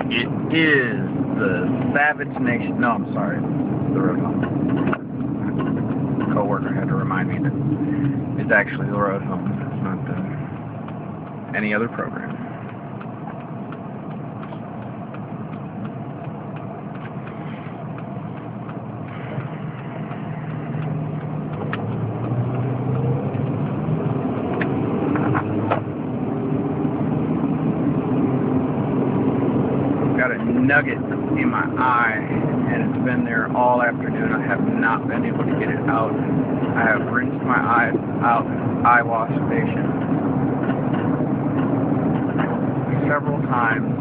It is the Savage Nation. No, I'm sorry. The Road Home. A co-worker had to remind me that it's actually the Road Home. It's not any other program. Nugget in my eye, and it's been there all afternoon. I have not been able to get it out. I have rinsed my eyes out eye wash station several times,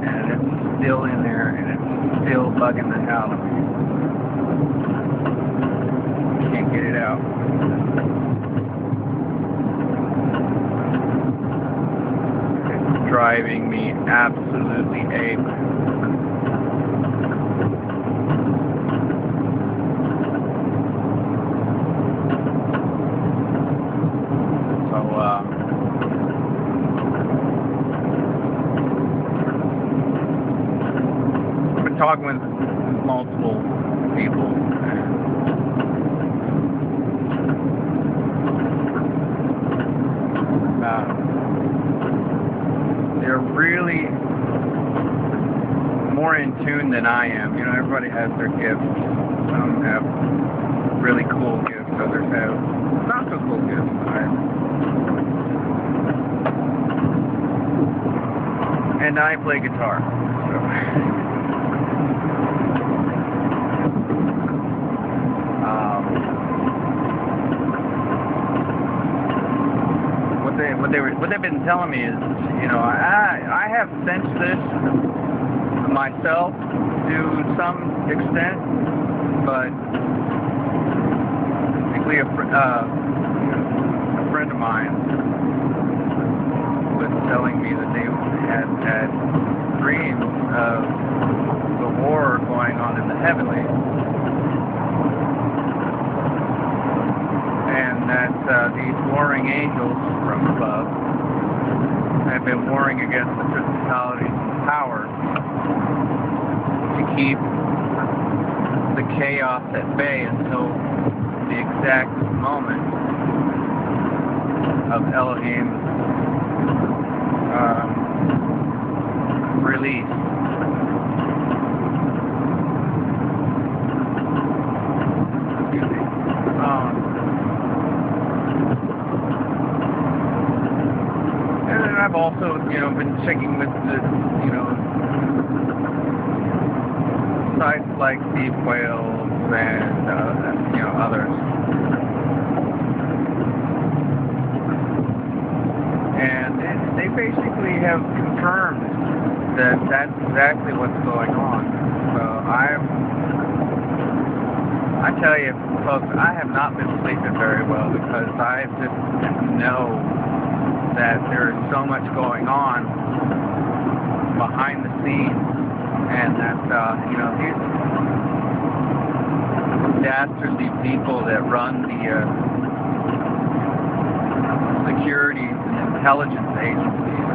and it's still in there, and it's still bugging the hell out of me. Can't get it out. Driving me absolutely ape. So, I've been talking with multiple people. They're really more in tune than I am. You know, everybody has their gifts. Some have really cool gifts. Others have not so cool gifts. And I play guitar. So. What they've been telling me is, you know, I have sensed this myself to some extent, but particularly a friend of mine was telling me that they had dreams of the war going on in the heavenlies, and that these warring angels from above have been warring against the principalities and powers to keep the chaos at bay until the exact moment of Elohim's release. I've also, you know, been checking with the, you know, sites like Deep Whales and, you know, others. And they basically have confirmed that that's exactly what's going on. So I tell you, folks, I have not been sleeping very well because I just know that there is so much going on behind the scenes, and that, you know, these dastardly people that run the security and intelligence agencies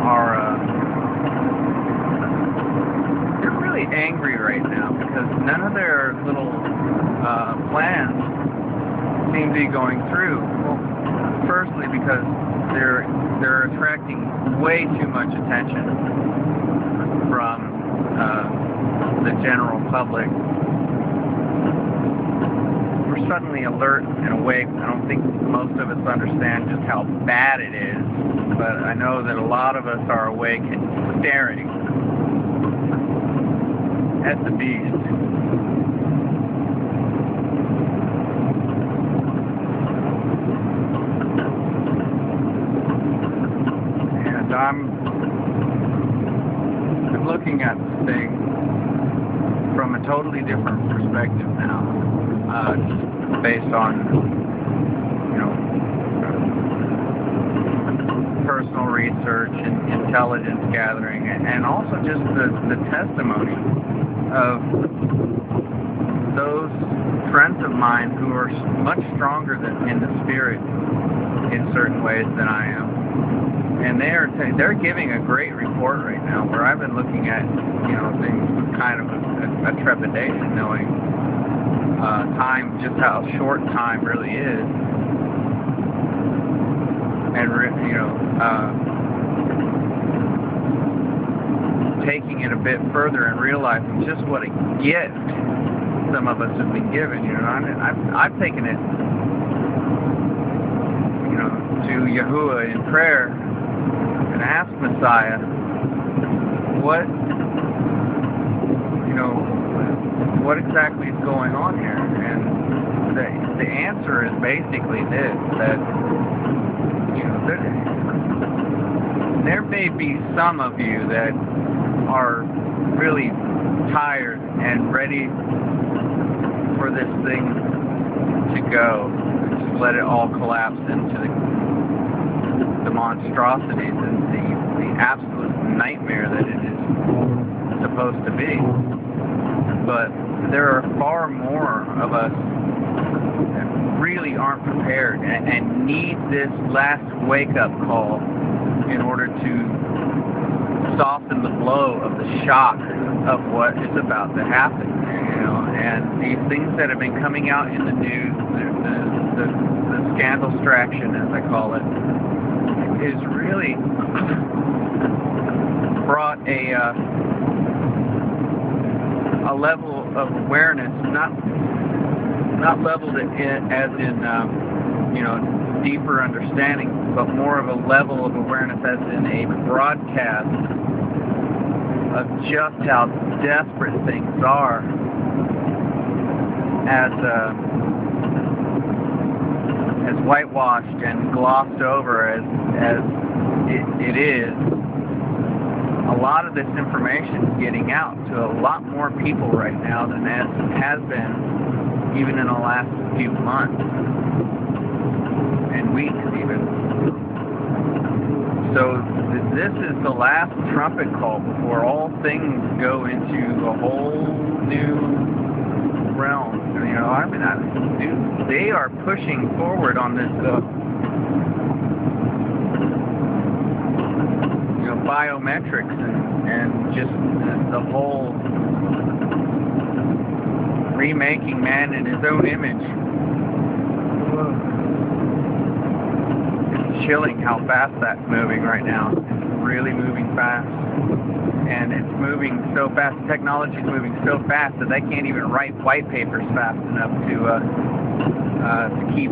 are, they're really angry right now because none of their little plans seem to be going through. Well, firstly, because they're attracting way too much attention from the general public. We're suddenly alert and awake. I don't think most of us understand just how bad it is, but I know that a lot of us are awake and staring at the beast. I'm looking at this thing from a totally different perspective now, based on, you know, personal research and intelligence gathering, and also just the testimony of those friends of mine who are much stronger than in the spirit in certain ways than I am. And and they're giving a great report right now, where I've been looking at, things with kind of a trepidation, knowing time, just how short time really is, and taking it a bit further and realizing just what a gift some of us have been given. I've taken it, to Yahuwah in prayer and asked Messiah, what exactly is going on here? And the answer is basically this, that there may be some of you that are really tired and ready for this thing to go. Just let it all collapse into the monstrosities and the absolute nightmare that it is supposed to be. But there are far more of us that really aren't prepared and need this last wake-up call in order to soften the blow of the shock of what is about to happen. And these things that have been coming out in the news, the scandalstraction, as I call it, is really brought a level of awareness, not leveled it as in deeper understanding, but more of a level of awareness as in a broadcast of just how desperate things are, as whitewashed and glossed over as it is. A lot of this information is getting out to a lot more people right now than it has been even in the last few months and weeks even. So this is the last trumpet call before all things go into a whole new realm. They are pushing forward on this biometrics and just the whole remaking man in his own image. It's chilling how fast that's moving right now. It's really moving fast. And it's moving so fast, technology is moving so fast that they can't even write white papers fast enough to keep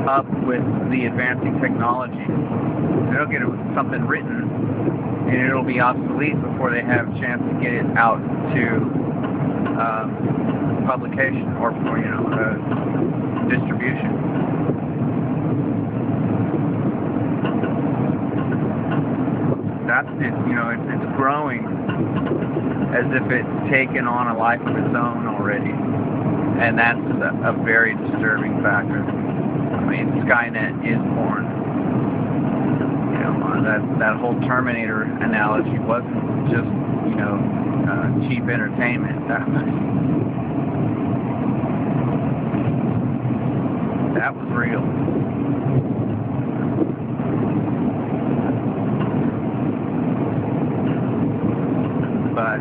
up with the advancing technology. They'll get something written and it'll be obsolete before they have a chance to get it out to publication or distribution. That's it. It's growing as if it's taken on a life of its own already, and that's a very disturbing factor. Skynet is born. That whole Terminator analogy wasn't just cheap entertainment. That was real. But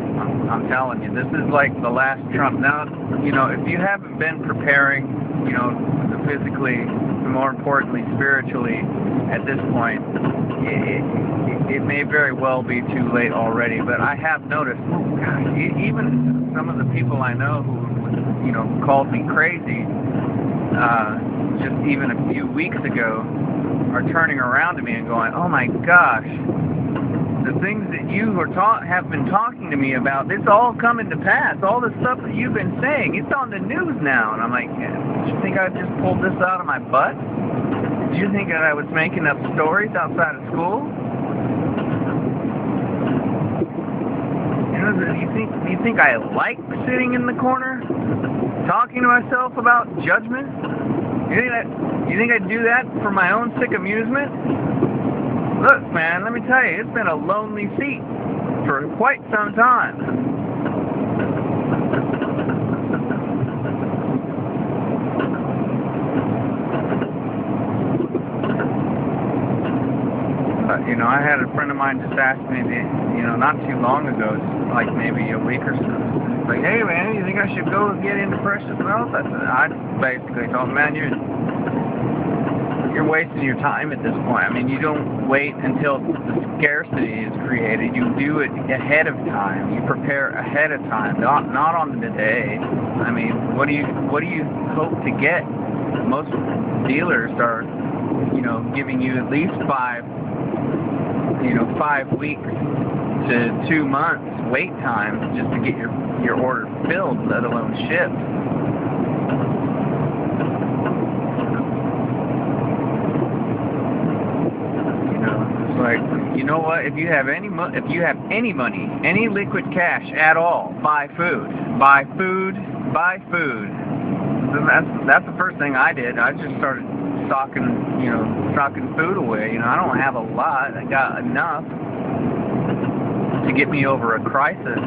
I'm telling you, this is like the last Trump. Now, if you haven't been preparing, physically, more importantly, spiritually, at this point, it may very well be too late already. But I have noticed, even some of the people I know who, called me crazy, just even a few weeks ago, are turning around to me and going, "Oh my gosh, the things that you have been talking to me about, it's all coming to pass. All the stuff that you've been saying, it's on the news now." And I'm like, "Did you think I just pulled this out of my butt? Did you think that I was making up stories outside of school? Do you think I like sitting in the corner talking to myself about judgment? You think I'd do that for my own sick amusement? Look, man, let me tell you, it's been a lonely seat for quite some time." But, know, I had a friend of mine just ask me, not too long ago, like maybe a week or so, like, hey man, you think I should go get into precious metals? I basically told him, man, you're wasting your time at this point. I mean, you don't wait until the scarcity is created. You do it ahead of time. You prepare ahead of time, not on the day. I mean, what do you hope to get? Most dealers are, giving you at least 5 weeks to 2 months wait time just to get your order filled, let alone shipped. Like, you know what? If you have any money, any liquid cash at all, buy food. Buy food. Buy food. So that's the first thing I did. I just started stocking food away. I don't have a lot. I got enough to get me over a crisis.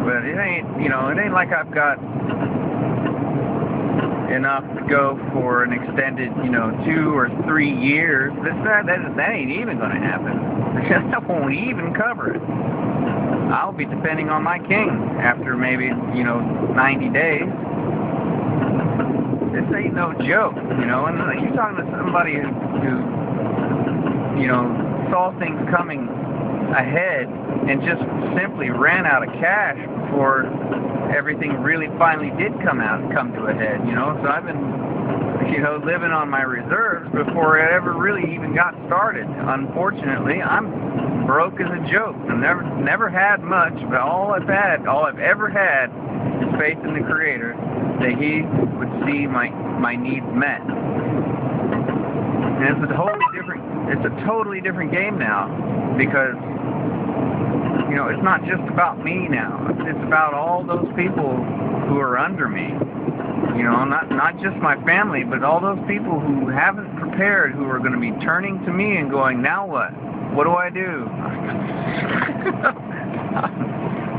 But it ain't like I've got enough to go for an extended, 2 or 3 years. That ain't even going to happen. That won't even cover it. I'll be depending on my king after maybe, 90 days. This ain't no joke, and you're talking to somebody who saw things coming ahead and just simply ran out of cash before everything really finally did come to a head, So I've been, living on my reserves before it ever really even got started. Unfortunately, I'm broke as a joke. I've never had much, but all I've ever had is faith in the Creator that He would see my needs met. And it's a totally different game now, because it's not just about me now. It's about all those people who are under me. Not just my family, but all those people who haven't prepared, who are going to be turning to me and going, now what? What do I do?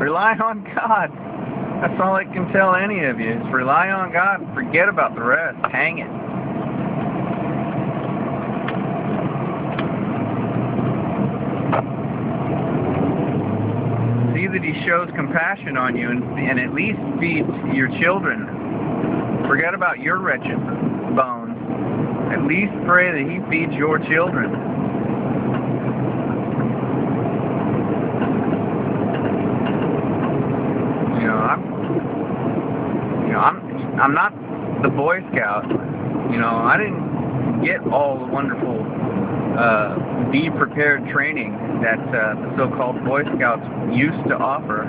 Rely on God. That's all I can tell any of you, is rely on God and forget about the rest. Hang it. See that He shows compassion on you and at least feeds your children. Forget about your wretched bones. At least pray that He feeds your children. I'm not the Boy Scout. I didn't get all the wonderful be prepared training that the so-called Boy Scouts used to offer.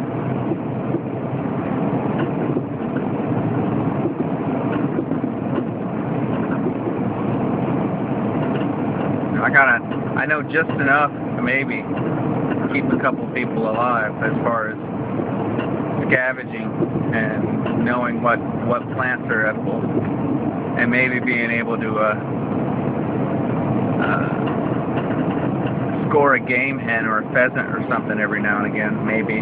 I know just enough to maybe keep a couple people alive as far as scavenging and knowing what plants are edible, and maybe being able to score a game hen or a pheasant or something every now and again, maybe.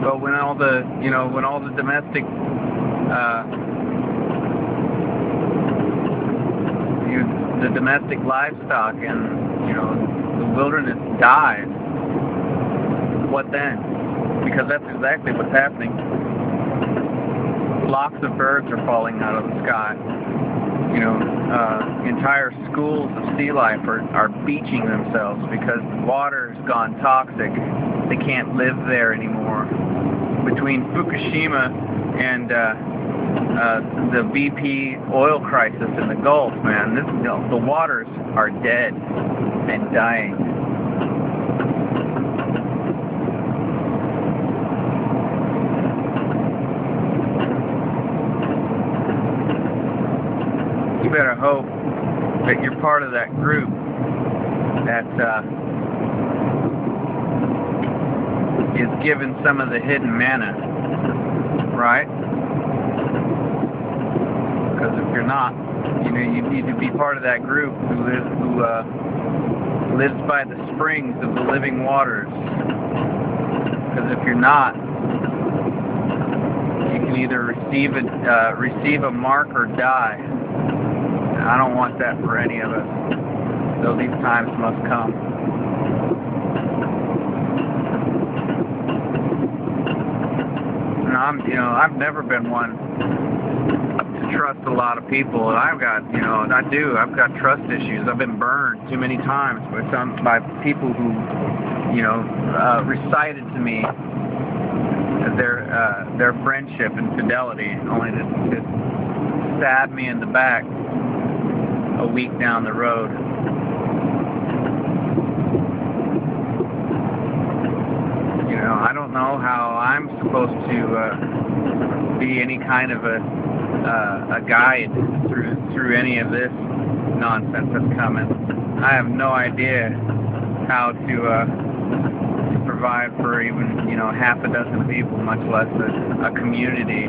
But when all the domestic the domestic livestock and the wilderness dies, what then? Because that's exactly what's happening. Flocks of birds are falling out of the sky. Entire schools of sea life are beaching themselves because the water's gone toxic. They can't live there anymore. Between Fukushima and the BP oil crisis in the Gulf, man, the waters are dead and dying. You better hope that you're part of that group that is given some of the hidden manna, right? Because if you're not, you need to be part of that group who lives by the springs of the living waters. Because if you're not, either receive a mark or die. I don't want that for any of us. So these times must come. And I've never been one to trust a lot of people. I've got trust issues. I've been burned too many times by people who, recited to me their friendship and fidelity, only to stab me in the back a week down the road. I don't know how I'm supposed to be any kind of a guide through any of this nonsense that's coming. I have no idea how to provide for even half a dozen people, much less a community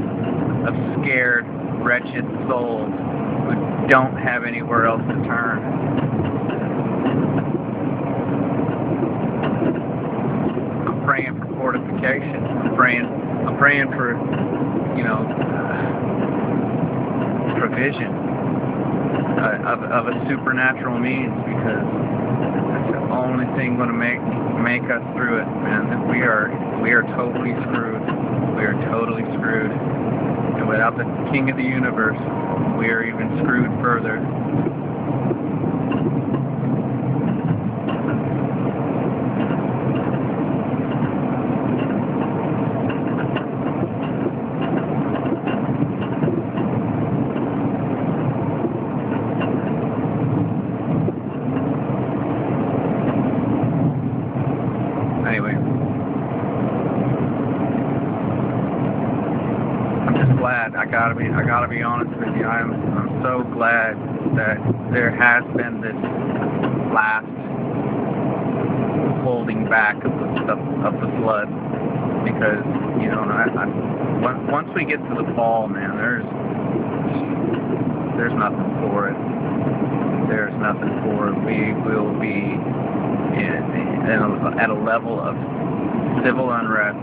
of scared, wretched souls who don't have anywhere else to turn. I'm praying for fortification. I'm praying for provision of a supernatural means, because that's the only thing going to make us through it, man. That we are totally screwed. We are totally screwed. And without the King of the universe, we are even screwed further. Anyway, I'm just glad. I gotta be honest with you. I'm so glad that there has been this last holding back of the flood, because once we get to the fall, man, there's nothing for it. There's nothing for it. We will be at a level of civil unrest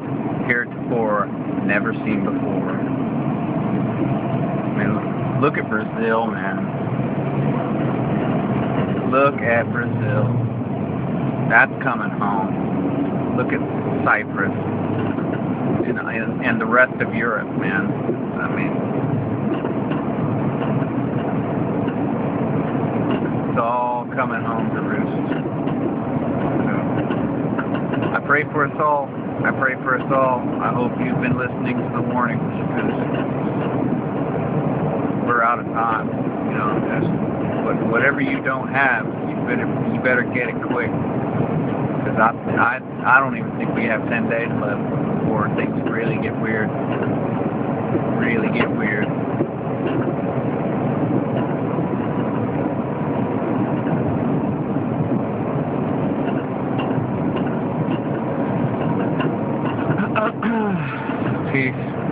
heretofore never seen before. I mean, look at Brazil, man. Look at Brazil. That's coming home. Look at Cyprus and the rest of Europe, man. I mean, it's all coming home to roost. I pray for us all. I pray for us all. I hope you've been listening to the warnings, because we're out of time. Whatever you don't have, you better get it quick. Because I don't even think we have 10 days left before things really get weird. Really get weird. Peace.